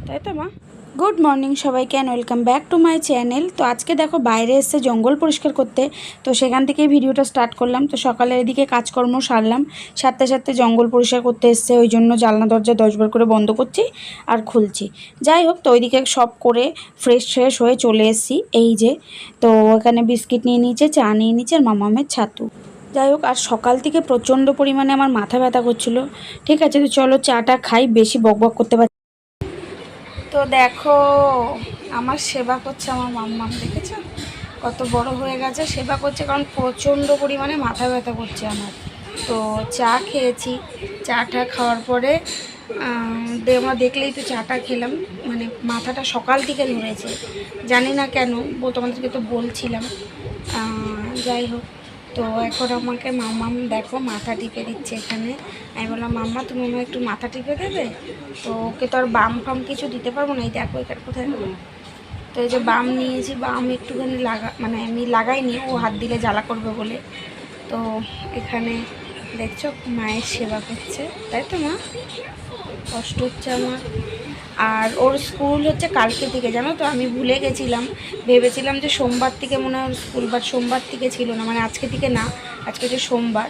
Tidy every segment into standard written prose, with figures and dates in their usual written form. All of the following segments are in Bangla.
তাই তো মা? গুড মর্নিং সবাইকে and welcome back to my channel. তো আজকে দেখো বাইরে এসে জঙ্গল পরিষ্কার করতে, তো সেখান থেকেই ভিডিওটা স্টার্ট করলাম। তো সকালে এদিকে কাজকর্ম সারলাম, সাথে সাথে জঙ্গল পরিষ্কার করতে এসছে, ওই জন্য জানলা দরজা 10 বার করে বন্ধ করছি আর খুলছি। যাই হোক, তো ওইদিকে সব করে ফ্রেশ হয়ে চলে এসেছি। এই যে তো এখানে বিস্কিট নিয়ে নিয়েছে, চা নিয়ে নিয়েছে আর মামামের ছাতু। যাই হোক, আর সকাল থেকে প্রচণ্ড পরিমাণে আমার মাথা ব্যথা করছিল। ঠিক আছে, তো চলো চাটা খাই, বেশি বকবক করতে পারছি। তো দেখো আমার সেবা করছে আমার মাম্মাম, দেখেছো কত বড় হয়ে গেছে, সেবা করছে, কারণ প্রচণ্ড পরিমাণে মাথা ব্যথা করছে আমার। তো চা খেয়েছি, চাটা খাওয়ার পরে আমরা দেখলেই তো চাটা খেলাম, মানে মাথাটা সকাল থেকে ধরেছে, জানি না কেন, তোমাদেরকে তো বলছিলাম। যাই হোক, তো এখন আমাকে মাম্মাম দেখো মাথা টিপে দিচ্ছে এখানে। আমি বললাম মাম্মা তুমি আমার একটু মাথা টিপে দেবে, তো ওকে তো আর বাম ফাম কিছু দিতে পারবো না। এই দেখো এখানে কোথায়, তো এই যে বাম নিয়েছি, বাম একটুখানি মানে আমি লাগাইনি, ও হাত দিলে জ্বালা করবে বলে। তো এখানে দেখছো মায়ের সেবা করছে, তাই তো মা? কষ্ট হচ্ছে আমার। আর ওর স্কুল হচ্ছে কালকে থেকে, জানো তো, আমি ভুলে গেছিলাম, ভেবেছিলাম যে সোমবার থেকে মনে হয় ওর স্কুল, বাট সোমবার থেকে ছিল না, মানে আজকে থেকে না, আজকে হচ্ছে সোমবার।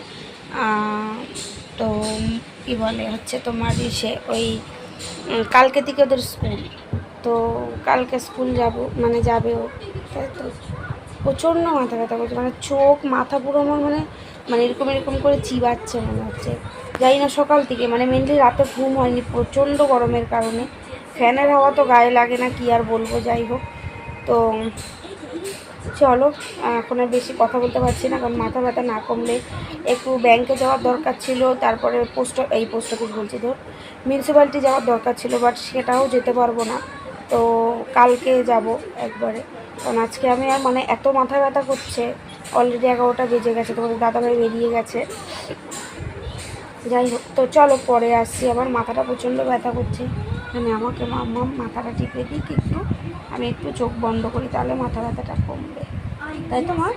তো কী বলে হচ্ছে তোমার ওই কালকে থেকে ওদের স্কুল, তো কালকে স্কুল যাব, মানে যাবে ও, তাই তো। প্রচণ্ড মাথা ব্যথা করছে, মানে চোখ মাথা পুরো আমার মানে মানে এরকম করে চিবাচ্ছে মনে হচ্ছে। যাই না সকাল থেকে, মানে মেনলি রাতে ঘুম হয়নি প্রচণ্ড গরমের কারণে, ফ্যানের হাওয়া তো গায়ে লাগে না, কি আর বলবো। যাই হোক, তো চলো এখন আর বেশি কথা বলতে পারছি না, কারণ মাথা ব্যথা না কমলে একটু ব্যাংকে যাওয়ার দরকার ছিল, তারপরে পোস্ট অফিস বলছি, তো মিউনিসিপ্যালিটি যাওয়ার দরকার ছিল, বাট সেটাও যেতে পারবো না। তো কালকে যাব একবারে, কারণ আজকে আমি আর মানে এত মাথা ব্যথা করছে, অলরেডি 11টা বেজে গেছে, তোমাদের দাদাভাই বেরিয়ে গেছে। যাই হোক, তো চলো পরে আসছি, আমার মাথাটা প্রচণ্ড ব্যথা করছে, মানে আমাকে মাম্মাম মাথাটা টিপে দিই একটু, আমি একটু চোখ বন্ধ করি, তাহলে মাথা ব্যথাটা কমবে, তাই তো মা?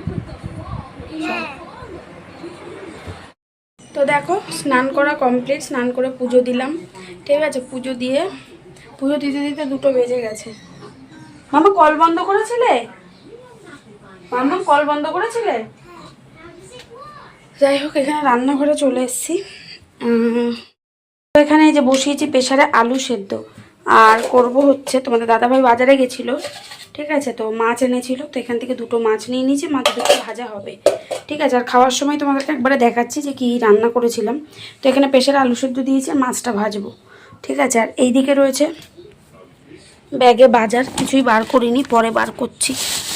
তো দেখো স্নান করা কমপ্লিট, স্নান করে পুজো দিলাম, ঠিক আছে। পুজো দিতে দিতে 2টো বেজে গেছে। মামা কল বন্ধ করেছিলে? মামা কল বন্ধ করেছিলে? যাই হোক, এখানে রান্নাঘরে চলে এসেছি। এখানে এই যে বসিয়েছি প্রেসারে আলু সেদ্ধ, আর করব হচ্ছে তোমাদের দাদাভাই বাজারে গেছিলো, ঠিক আছে, তো মাছ এনেছিল, তো এখান থেকে 2টো মাছ নিয়ে নিয়েছি, মাছ 2টো ভাজা হবে, ঠিক আছে। আর খাওয়ার সময় তোমাদেরকে একবারে দেখাচ্ছি যে কি রান্না করেছিলাম। তো এখানে প্রেসারে আলু সেদ্ধ দিয়েছি, মাছটা ভাজবো, ঠিক আছে। আর এইদিকে রয়েছে ব্যাগে বাজার, কিছুই বার করিনি, পরে বার করছি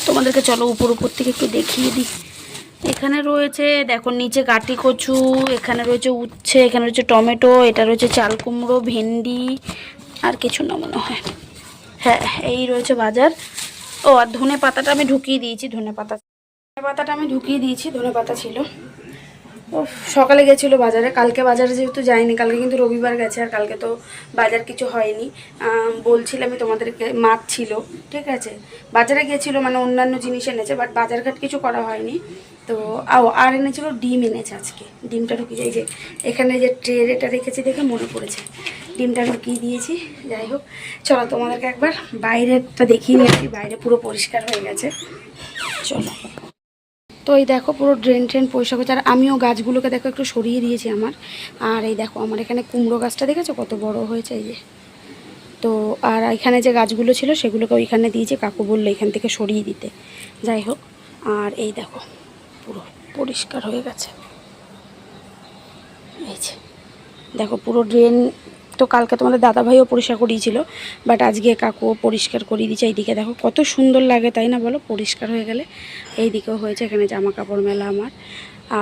তোমাদেরকে, চলো উপর থেকে একটু দেখিয়ে দিই। এখানে রয়েছে দেখো নিচে কাটি কচু, এখানে রয়েছে উচ্ছে, এখানে রয়েছে টমেটো, এটা রয়েছে চাল কুমড়ো, ভেন্ডি, আর কিছু না মনে হয়, হ্যাঁ এই রয়েছে বাজার। ও আর ধনে পাতাটা আমি ঢুকিয়ে দিয়েছি, ধনে পাতা ছিল। ও সকালে গেছিলো বাজারে, কালকে বাজারে যেহেতু যায়নি, কালকে কিন্তু রবিবার গেছে, আর কালকে তো বাজার কিছু হয়নি। বলছিলামই তোমাদেরকে মাছ ছিল, ঠিক আছে, বাজারে গেছিলো, মানে অন্যান্য জিনিস এনেছে, বাট বাজারঘাট কিছু করা হয়নি। তো আর এনেছিল ডিম এনেছে আজকে, ডিমটা ঢুকিয়ে, এই যে এখানে যে ট্রেটা রেখেছি দেখে মনে পড়েছে, ডিমটা ঢুকিয়ে দিয়েছি। যাই হোক, চলো তোমাদেরকে একবার বাইরেটা দেখিয়ে নিয়েছি, বাইরে পুরো পরিষ্কার হয়ে গেছে, চলো। তো এই দেখো পুরো ড্রেন পরিষ্কার করছে, আর আমিও গাছগুলোকে দেখো একটু সরিয়ে দিয়েছি আমার। আর এই দেখো আমার এখানে কুমড়ো গাছটা দেখেছো কত বড় হয়েছে, এই যে। তো আর এখানে যে গাছগুলো ছিল সেগুলোকে ওইখানে দিয়েছি, কাকু বললো এখান থেকে সরিয়ে দিতে। যাই হোক, আর এই দেখো পুরো পরিষ্কার হয়ে গেছে, এই যে দেখো পুরো ড্রেন। তো কালকে তোমাদের দাদাভাইও পরিষ্কার করিয়েছিল, বাট আজকে কাকুও পরিষ্কার করিয়ে দিয়েছে। এইদিকে দেখো কত সুন্দর লাগে, তাই না বলো, পরিষ্কার হয়ে গেলে। এই দিকেও হয়েছে, এখানে জামা কাপড় মেলা আমার।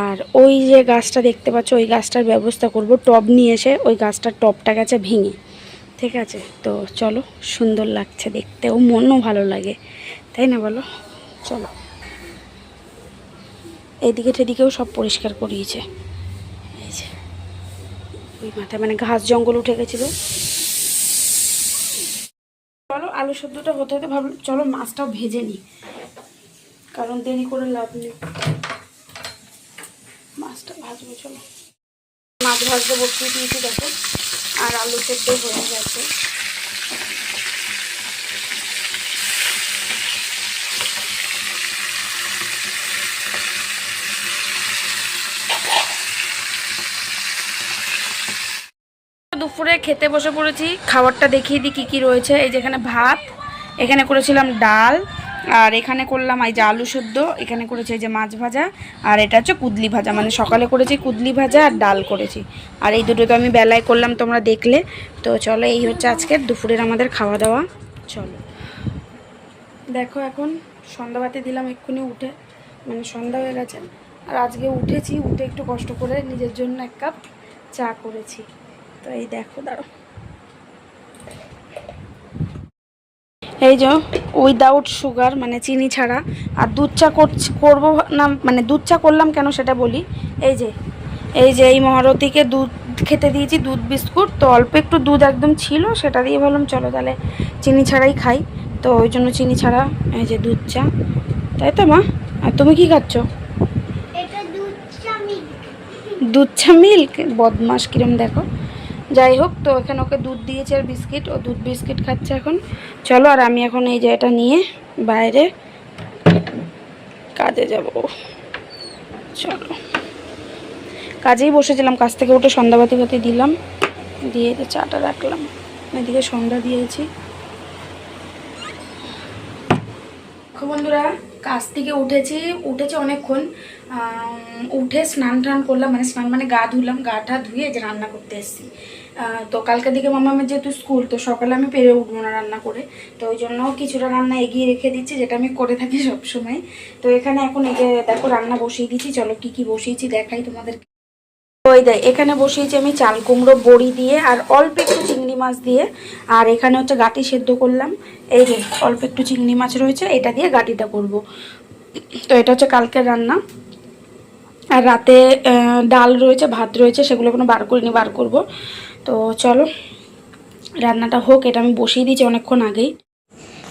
আর ওই যে গাছটা দেখতে পাচ্ছ, ওই গাছটার ব্যবস্থা করব, টব নিয়ে এসে ওই গাছটার টবটা গেছে ভেঙে, ঠিক আছে। তো চলো, সুন্দর লাগছে দেখতেও, মনও ভালো লাগে, তাই না বলো। চলো, এইদিকে টেদিকেও সব পরিষ্কার করিয়েছে, এই যে ওই মাথায় মানে ঘাস জঙ্গল উঠে গেছিলো। চলো আলু সেদ্ধটা হতে হতে ভাবলাম চলো মাছটাও ভেজে নিই, কারণ দেরি করে লাভ নেই, মাছটা ভাজবো। চলো মাছ ভাজতে বসিয়ে দিয়েছি দেখো, আর আলু সেদ্ধ হয়ে গেছে। দুপুরে খেতে বসে পড়েছি। খাবারটা দেখিয়ে দিই কী কী রয়েছে। এই যেখানে ভাত, এখানে করেছিলাম ডাল, আর এখানে করলাম এই যে আলু সেদ্ধ, এখানে করেছি এই যে মাছ ভাজা, আর এটা হচ্ছে কুদলি ভাজা। মানে সকালে করেছি কুদলি ভাজা আর ডাল করেছি, আর এই দুটো তো আমি বেলায় করলাম, তোমরা দেখলে। তো চলো, এই হচ্ছে আজকের দুপুরের আমাদের খাওয়া দাওয়া। চলো দেখো, এখন সন্ধ্যাবাতি দিলাম এক্ষুনি উঠে, মানে সন্ধ্যা হয়ে গেছে। আর আজকে উঠেছি, উঠে একটু কষ্ট করে নিজের জন্য 1 কাপ চা করেছি। তো এই দেখো, দাঁড়ো, এই যে উইদাউট সুগার, মানে চিনি ছাড়া। আর দুধ চা করবো না, মানে দুধ চা করলাম কেন সেটা বলি। এই যে এই মহারথীকে দুধ খেতে দিয়েছি, দুধ বিস্কুট। তো অল্প একটু দুধ একদম ছিল, সেটা দিয়ে ভাবলাম চলো তাহলে চিনি ছাড়াই খাই। তো ওই জন্য চিনি ছাড়া এই যে দুধ চা, তাই তো মা? আর তুমি কি খাচ্ছ? দুধ চা মিল্ক, বদমাস কিরম দেখো। যাই হোক, তো এখানে ওকে দুধ দিয়েছে আর বিস্কিট, ও দুধ বিস্কিট খাচ্ছে এখন। চলো, আর আমি এখন এই যে এটা নিয়ে বাইরে কাজে যাব। চলো, কাজেই বসেছিলাম, কাজ থেকে উঠে সন্ধ্যাবাতি দিলাম, দিয়ে চাটা রাখলাম, এদিকে সন্ধ্যা দিয়েছি। বন্ধুরা, কাজ থেকে উঠেছি অনেকক্ষণ। উঠে স্নান টান করলাম, মানে স্নান মানে গা ধুলাম, গাটা ধুয়ে যে রান্না করতে এসেছি। তো কালকে দিকে মামামের যেহেতু স্কুল, তো সকালে আমি পেরে উঠবো না রান্না করে। তো ওই জন্য কিছুটা রান্না এগিয়ে রেখে দিচ্ছি, যেটা আমি করে থাকি সবসময়। তো এখানে এখন এই যে দেখো রান্না বসিয়ে দিচ্ছি। চলো কি কি বসিয়েছি দেখাই তোমাদের। ওই দেয়, এখানে বসিয়েছি আমি চাল কুমড়ো বড়ি দিয়ে আর অল্প একটু চিংড়ি মাছ দিয়ে। আর এখানে হচ্ছে গাটি সেদ্ধ করলাম। এই যে অল্প একটু চিংড়ি মাছ রয়েছে, এটা দিয়ে গাটিটা করব। তো এটা হচ্ছে কালকের রান্না। আর রাতে ডাল রয়েছে, ভাত রয়েছে, সেগুলো কোনো বার করিনি, বার করব। তো চলো রান্নাটা হোক, এটা আমি বসিয়ে দিয়েছি অনেকক্ষণ আগেই।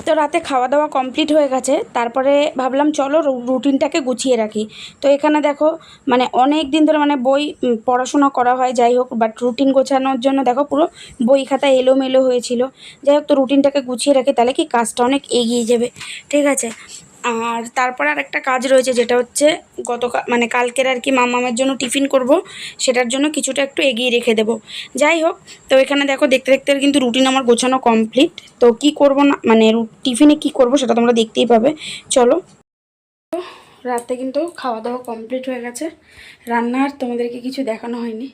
তো রাতে খাওয়া দাওয়া কমপ্লিট হয়ে গেছে, তারপরে ভাবলাম চলো রুটিনটাকে গুছিয়ে রাখি। তো এখানে দেখো, মানে অনেক দিন ধরে মানে বই পড়াশোনা করা হয়, যাই হোক, বাট রুটিন গোছানোর জন্য দেখো পুরো বই খাতা এলোমেলো হয়েছিল। যাই হোক, তো রুটিনটাকে গুছিয়ে রাখি, তাহলে কি কাজটা অনেক এগিয়ে যাবে, ঠিক আছে। আর তারপরে আর একটা কাজ রয়েছে, যেটা হচ্ছে মানে কালকের আর কি মামামের জন্য টিফিন করব, সেটার জন্য কিছুটা একটু এগিয়ে রেখে দেব। যাই হোক, তো এখানে দেখো দেখতে দেখতে কিন্তু রুটিন আমার গোছানো কমপ্লিট। তো কি করব না, মানে টিফিনে কি করব সেটা তোমরা দেখতেই পাবে। চলো, রাতে কিন্তু খাওয়া দাওয়া কমপ্লিট হয়ে গেছে, রান্নার তোমাদেরকে কিছু দেখানো হয়নি,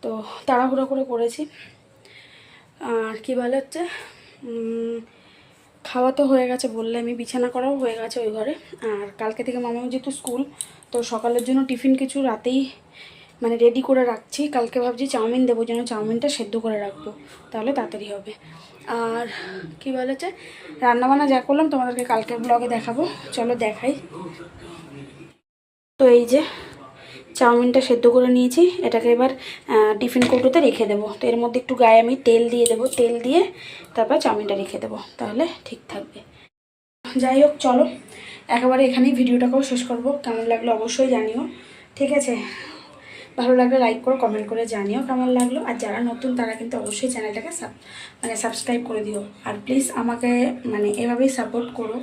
তো তাড়াহুড়ো করে করেছি। আর কি ভালো হচ্ছে, খাওয়া তো হয়ে গেছে বললে, আমি বিছানা করাও হয়ে গেছে ওই ঘরে। আর কালকে থেকে মামাও যেহেতু স্কুল, তো সকালের জন্য টিফিন কিছু রাতেই মানে রেডি করে রাখছি। কালকে ভাবছি চাউমিন দেবো, যেন চাউমিনটা সেদ্ধ করে রাখবো, তাহলে তাড়াতাড়ি হবে। আর কি বলেছে, রান্নাবান্না যা করলাম তোমাদেরকে কালকের ব্লগে দেখাবো, চলো দেখাই। তো এই যে চাউমিনটা সেদ্ধ করে নিয়েছি, এটাকে এবার টিফিন কৌটোতে রেখে দেবো। তো এর মধ্যে একটু গায়ে আমি তেল দিয়ে দেবো, তেল দিয়ে তারপর চাউমিনটা রেখে দেবো, তাহলে ঠিক থাকবে। যাই হোক, চলো একেবারে এখানেই ভিডিওটাকেও শেষ করবো। কেমন লাগলো অবশ্যই জানিও, ঠিক আছে। ভালো লাগলে লাইক করো, কমেন্ট করে জানিও কেমন লাগলো। আর যারা নতুন তারা কিন্তু অবশ্যই চ্যানেলটাকে সাবস্ক্রাইব করে দিও। আর প্লিজ আমাকে মানে এভাবেই সাপোর্ট করো,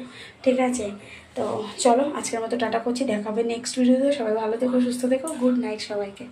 ঠিক আছে। তো চলো আজকের মতো টাটা করছি, দেখা হবে নেক্সট ভিডিওতে। সবাই ভালো থেকো, সুস্থ থেকো, গুড নাইট সবাইকে।